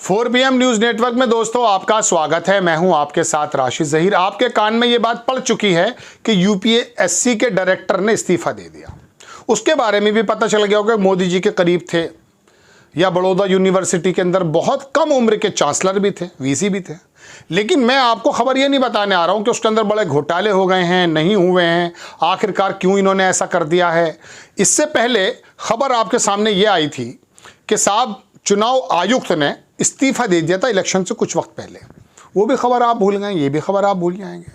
4 PM news network में दोस्तों आपका स्वागत है। मैं हूं आपके साथ राशिद जहीर। आपके कान में यह बात पड़ चुकी है कि यूपीएससी के डायरेक्टर ने इस्तीफा दे दिया। उसके बारे में भी पता चल गया होगा कि मोदी जी के करीब थे या बड़ौदा यूनिवर्सिटी के अंदर बहुत कम उम्र के चांसलर भी थे, वीसी भी थे। लेकिन मैं आपको खबर यह नहीं बताने आ रहा हूं कि उसके अंदर बड़े घोटाले हो गए हैं, नहीं हुए हैं, आखिरकार क्यों इन्होंने ऐसा कर दिया है। इससे पहले खबर आपके सामने ये आई थी कि साहब चुनाव आयुक्त ने इस्तीफा दे दिया था इलेक्शन से कुछ वक्त पहले। वो भी खबर आप भूल गए, ये भी खबर आप भूल जाएंगे।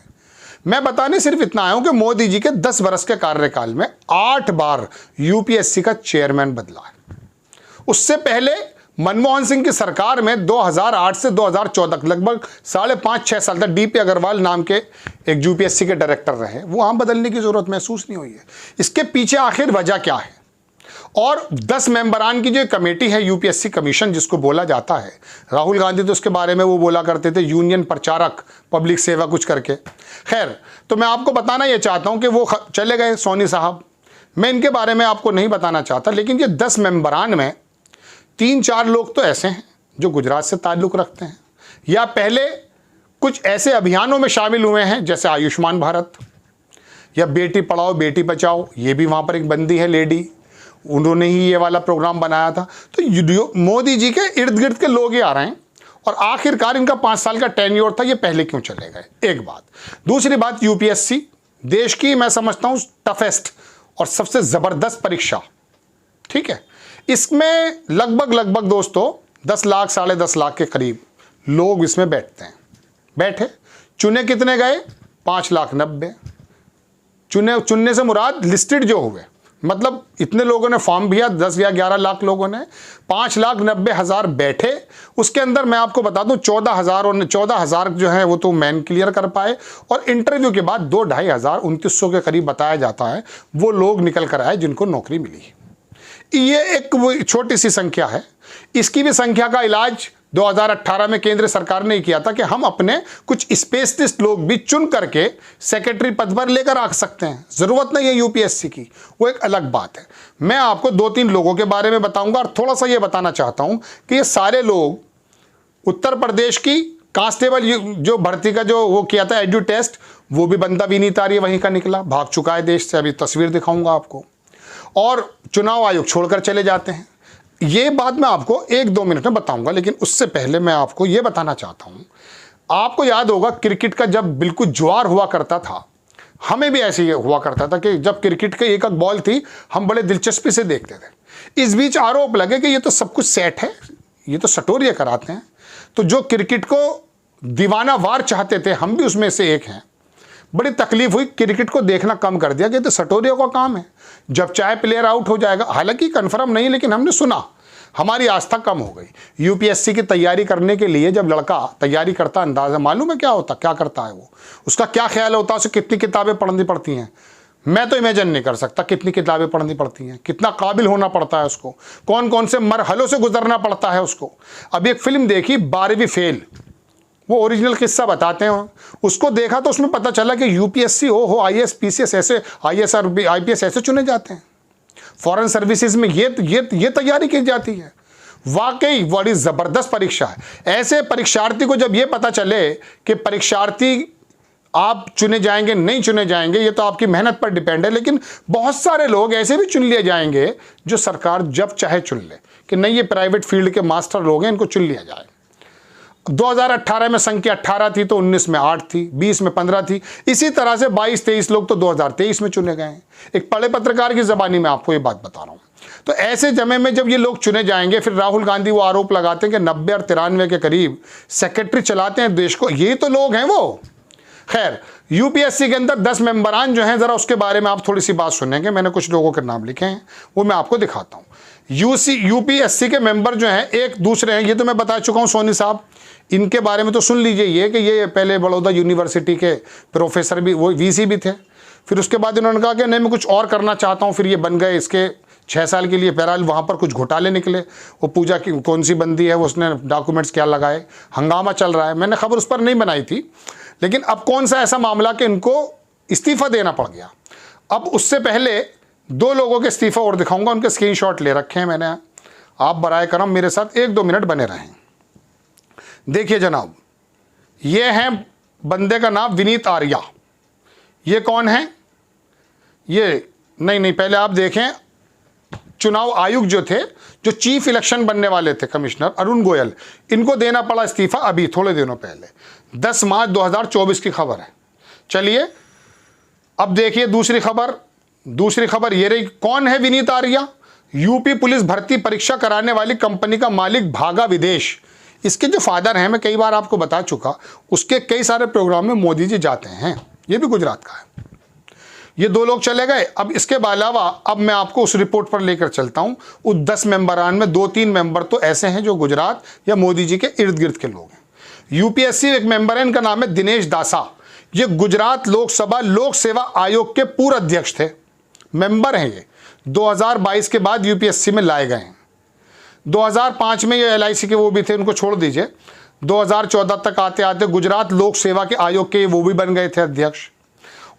मैं बताने सिर्फ इतना आया हूं कि मोदी जी के 10 वर्ष के कार्यकाल में 8 बार यूपीएससी का चेयरमैन बदला है। उससे पहले मनमोहन सिंह की सरकार में 2008 से 2014 लगभग 5.5-6 साल तक डीपी अग्रवाल नाम के एक यूपीएससी के डायरेक्टर रहे। वो वहां बदलने की जरूरत महसूस नहीं हुई है। इसके पीछे आखिर वजह क्या है? और 10 मेंबरान की जो कमेटी है यूपीएससी कमीशन जिसको बोला जाता है, राहुल गांधी तो उसके बारे में वो बोला करते थे यूनियन प्रचारक, पब्लिक सेवा कुछ करके। खैर, तो मैं आपको बताना ये चाहता हूं कि वो चले गए सोनी साहब। मैं इनके बारे में आपको नहीं बताना चाहता, लेकिन ये 10 मेंबरान में 3-4 लोग तो ऐसे हैं जो गुजरात से ताल्लुक़ रखते हैं या पहले कुछ ऐसे अभियानों में शामिल हुए हैं जैसे आयुष्मान भारत या बेटी पढ़ाओ बेटी बचाओ। ये भी वहाँ पर एक बंदी है लेडी, उन्होंने ही ये वाला प्रोग्राम बनाया था। तो मोदी जी के इर्द गिर्द के लोग ही आ रहे हैं और आखिरकार इनका 5 साल का टेन्योर था, ये पहले क्यों चले गए? एक बात। दूसरी बात, यूपीएससी देश की मैं समझता हूँ टफेस्ट और सबसे ज़बरदस्त परीक्षा, ठीक है। इसमें लगभग दोस्तों 10 लाख 10.5 लाख के करीब लोग इसमें बैठे। चुने कितने गए? 5,90,000। चुनने से मुराद लिस्टेड जो हुए, मतलब इतने लोगों ने फॉर्म भरा, 10 या 11 लाख लोगों ने, 5,90,000 बैठे। उसके अंदर मैं आपको बता दूं 14,000 जो है वो तो मेन क्लियर कर पाए और इंटरव्यू के बाद 2-2,500 2900 के करीब बताया जाता है वो लोग निकल कर आए जिनको नौकरी मिली। ये एक छोटी सी संख्या है। इसकी भी संख्या का इलाज 2018 में केंद्र सरकार ने किया था कि हम अपने कुछ स्पेशलिस्ट लोग भी चुन करके सेक्रेटरी पद पर लेकर आ सकते हैं। जरूरत नहीं है यूपीएससी की, वो एक अलग बात है। मैं आपको 2-3 लोगों के बारे में बताऊंगा और थोड़ा सा ये बताना चाहता हूं कि ये सारे लोग उत्तर प्रदेश की कांस्टेबल जो भर्ती का जो वो किया था एड्यू टेस्ट, वो भी बंदा भी नहीं तारी वहीं का निकला, भाग चुका है देश से। अभी तस्वीर दिखाऊंगा आपको। और चुनाव आयोग छोड़कर चले जाते हैं। ये बात मैं आपको 1-2 मिनट में बताऊंगा, लेकिन उससे पहले मैं आपको ये बताना चाहता हूं, आपको याद होगा क्रिकेट का जब बिल्कुल ज्वार हुआ करता था, हमें भी ऐसे ही हुआ करता था कि जब क्रिकेट की एक बॉल थी हम बड़े दिलचस्पी से देखते थे। इस बीच आरोप लगे कि ये तो सब कुछ सेट है, ये तो सटोरिया कराते हैं। तो जो क्रिकेट को दीवाना वार चाहते थे, हम भी उसमें से एक हैं, बड़ी तकलीफ हुई, क्रिकेट को देखना कम कर दिया कि तो सटोरिया का काम है, जब चाहे प्लेयर आउट हो जाएगा। हालांकि कंफर्म नहीं, लेकिन हमने सुना, हमारी आस्था कम हो गई। यूपीएससी की तैयारी करने के लिए जब लड़का तैयारी करता, अंदाजा मालूम है क्या होता, क्या करता है वो, उसका क्या ख्याल होता है, उसे कितनी किताबें पढ़नी पड़ती हैं। मैं तो इमेजिन नहीं कर सकता कितनी किताबें पढ़नी पड़ती हैं, कितना काबिल होना पड़ता है उसको, कौन कौन से मरहलों से गुजरना पड़ता है उसको। अभी एक फिल्म देखी 12वीं फेल, वो ओरिजिनल किस्सा बताते हैं, उसको देखा तो उसमें पता चला कि यूपीएससी हो आईएएस पीसीएस ऐसे, आईएएस और आईपीएस ऐसे चुने जाते हैं। फॉरेन सर्विसेज में ये तैयारी की जाती है। वाकई बड़ी ज़बरदस्त परीक्षा है। ऐसे परीक्षार्थी को जब ये पता चले कि परीक्षार्थी आप चुने जाएंगे नहीं चुने जाएंगे, ये तो आपकी मेहनत पर डिपेंड है, लेकिन बहुत सारे लोग ऐसे भी चुन लिए जाएंगे जो सरकार जब चाहे चुन ले कि नहीं ये प्राइवेट फील्ड के मास्टर लोग हैं, इनको चुन लिया जाए। 2018 में संख्या 18 थी तो 19 में 8 थी, 20 में 15 थी। इसी तरह से 22-23 लोग तो 2023 में चुने गए हैं। एक बड़े पत्रकार की ज़बानी में आपको ये बात बता रहा हूँ। तो ऐसे जमे में जब ये लोग चुने जाएंगे, फिर राहुल गांधी वो आरोप लगाते हैं कि 90 और 93 के करीब सेक्रेटरी चलाते हैं देश को। ये तो लोग हैं वो। खैर, यूपीएससी के अंदर 10 मेंबरान जो हैं, ज़रा उसके बारे में आप थोड़ी सी बात सुनेंगे। मैंने कुछ लोगों के नाम लिखे हैं, वो मैं आपको दिखाता हूँ। यूपीएससी के मेंबर जो हैं एक दूसरे हैं, ये तो मैं बता चुका हूँ सोनी साहब, इनके बारे में तो सुन लीजिए ये कि ये पहले बड़ौदा यूनिवर्सिटी के प्रोफेसर भी, वो वीसी भी थे। फिर उसके बाद इन्होंने कहा कि नहीं मैं कुछ और करना चाहता हूँ, फिर ये बन गए इसके 6 साल के लिए। बहरहाल वहाँ पर कुछ घोटाले निकले। वो पूजा की कौन सी बंदी है, उसने डॉक्यूमेंट्स क्या लगाए, हंगामा चल रहा है। मैंने खबर उस पर नहीं बनाई थी, लेकिन अब कौन सा ऐसा मामला कि इनको इस्तीफ़ा देना पड़ गया। अब उससे पहले 2 लोगों के इस्तीफ़ा और दिखाऊंगा, उनके स्क्रीनशॉट ले रखे हैं मैंने। आप बराए करम मेरे साथ 1-2 मिनट बने रहें। देखिए जनाब, ये है बंदे का नाम विनीत आर्या। ये कौन है? ये नहीं, पहले आप देखें, चुनाव आयुक्त जो थे, जो चीफ इलेक्शन बनने वाले थे कमिश्नर अरुण गोयल, इनको देना पड़ा इस्तीफा अभी थोड़े दिनों पहले। 10 मार्च 2024 की खबर है। चलिए अब देखिए दूसरी खबर ये रही। कौन है विनीत आर्या? यूपी पुलिस भर्ती परीक्षा कराने वाली कंपनी का मालिक भागा विदेश। इसके जो फादर हैं, मैं कई बार आपको बता चुका, उसके कई सारे प्रोग्राम में मोदी जी जाते हैं। ये भी गुजरात का है। ये 2 लोग चले गए। अब इसके अलावा अब मैं आपको उस रिपोर्ट पर लेकर चलता हूं। उस 10 मेंबरान में 2-3 मेंबर तो ऐसे हैं जो गुजरात या मोदी जी के इर्द गिर्द के लोग हैं। यूपीएससी एक मेंबर है, इनका नाम है दिनेश दासा। ये गुजरात लोकसभा लोक सेवा आयोग के पूर्व अध्यक्ष थे, मेंबर हैं ये। 2022 के बाद यूपीएससी में लाए गए हैं। 2005 में ये LIC के वो भी थे, उनको छोड़ दीजिए। 2014 तक आते आते गुजरात लोक सेवा के आयोग के वो भी बन गए थे अध्यक्ष।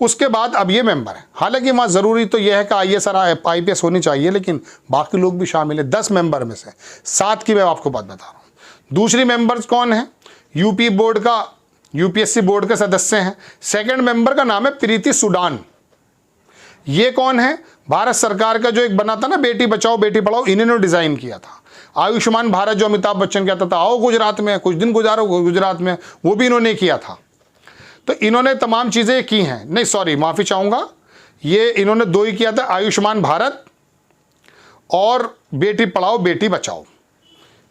उसके बाद अब ये मेंबर है। हालांकि वहाँ ज़रूरी तो यह है कि IAS और IPS होनी चाहिए, लेकिन बाकी लोग भी शामिल है। 10 मेंबर में से 7 की मैं आपको बात बता रहा हूँ। दूसरी मेंबर्स कौन है? यूपीएससी बोर्ड के सदस्य हैं। सेकंड मेंबर का नाम है प्रीति सुडान। ये कौन है? भारत सरकार का जो एक बना था ना, बेटी बचाओ बेटी पढ़ाओ, इन्होंने डिज़ाइन किया था। आयुष्मान भारत जो अमिताभ बच्चन कहता था, आओ गुजरात में कुछ दिन गुजारो गुजरात में, वो भी इन्होंने किया था। तो इन्होंने तमाम चीज़ें की हैं। नहीं सॉरी, माफ़ी चाहूँगा, ये इन्होंने 2 ही किया था, आयुष्मान भारत और बेटी पढ़ाओ बेटी बचाओ।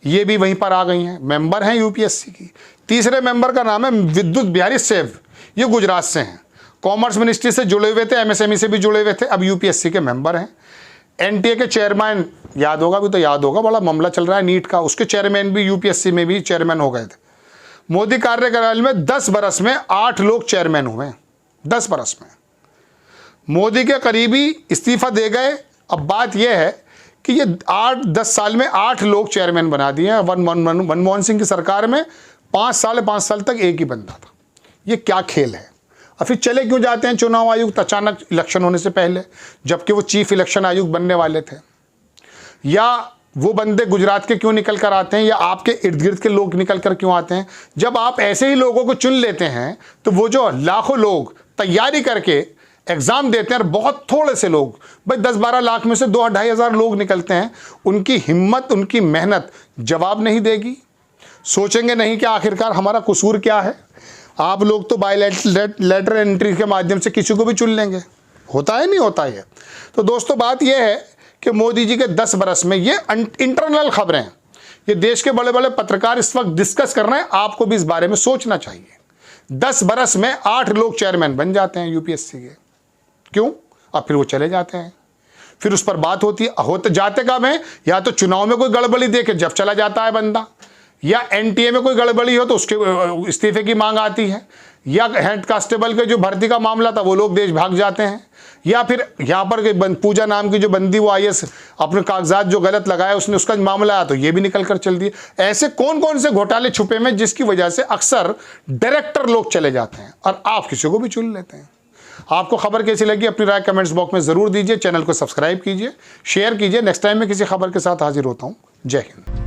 ये भी वहीं पर आ गई हैं, मेंबर हैं यूपीएससी की। तीसरे मेंबर का नाम है विद्युत बिहारी सेव। ये गुजरात से हैं, कॉमर्स मिनिस्ट्री से जुड़े हुए थे, MSME से भी जुड़े हुए थे, अब यूपीएससी के मेंबर हैं। NTA के चेयरमैन याद होगा, अभी तो याद होगा, बड़ा मामला चल रहा है नीट का, उसके चेयरमैन भी यूपीएससी में भी चेयरमैन हो गए थे। मोदी कार्यकाल में 10 बरस में 8 लोग चेयरमैन हुए। 10 बरस में मोदी के करीबी इस्तीफा दे गए। अब बात यह है कि ये 8-10 साल में 8 लोग चेयरमैन बना दिए हैं। मनमोहन सिंह की सरकार में 5 साल तक एक ही बंदा था। ये क्या खेल है? और फिर चले क्यों जाते हैं चुनाव आयुक्त अचानक इलेक्शन होने से पहले, जबकि वो चीफ इलेक्शन आयुक्त बनने वाले थे? या वो बंदे गुजरात के क्यों निकल कर आते हैं, या आपके इर्द गिर्द के लोग निकल कर क्यों आते हैं? जब आप ऐसे ही लोगों को चुन लेते हैं तो वो जो लाखों लोग तैयारी करके एग्ज़ाम देते हैं और बहुत थोड़े से लोग, भाई 10-12 लाख में से 2-2.5 हज़ार लोग निकलते हैं, उनकी हिम्मत उनकी मेहनत जवाब नहीं देगी। सोचेंगे नहीं कि आखिरकार हमारा कसूर क्या है। आप लोग तो बायलैटरल एंट्री के माध्यम से किसी को भी चुन लेंगे, होता है नहीं होता है। तो दोस्तों बात यह है कि मोदी जी के 10 बरस में, ये इंटरनल खबरें हैं, ये देश के बड़े बड़े पत्रकार इस वक्त डिस्कस कर रहे हैं, आपको भी इस बारे में सोचना चाहिए। 10 बरस में 8 लोग चेयरमैन बन जाते हैं यूपीएससी के, क्यों? अब फिर वो चले जाते हैं, फिर उस पर बात होती है। होते जाते कब है? या तो चुनाव में कोई गड़बड़ी देखे जब चला जाता है बंदा, या NTA में कोई गड़बड़ी हो तो उसके इस्तीफे की मांग आती है, या हेड कांस्टेबल के जो भर्ती का मामला था वो लोग देश भाग जाते हैं, या फिर यहाँ पर पूजा नाम की जो बंदी वो IAS अपने कागजात जो गलत लगाया उसने, उसका मामला आया तो ये भी निकल कर चल दिए। ऐसे कौन कौन से घोटाले छुपे में जिसकी वजह से अक्सर डायरेक्टर लोग चले जाते हैं और आप किसी को भी चुन लेते हैं। आपको खबर कैसी लगी अपनी राय कमेंट्स बॉक्स में ज़रूर दीजिए। चैनल को सब्सक्राइब कीजिए, शेयर कीजिए। नेक्स्ट टाइम मैं किसी खबर के साथ हाजिर होता हूँ। जय हिंद।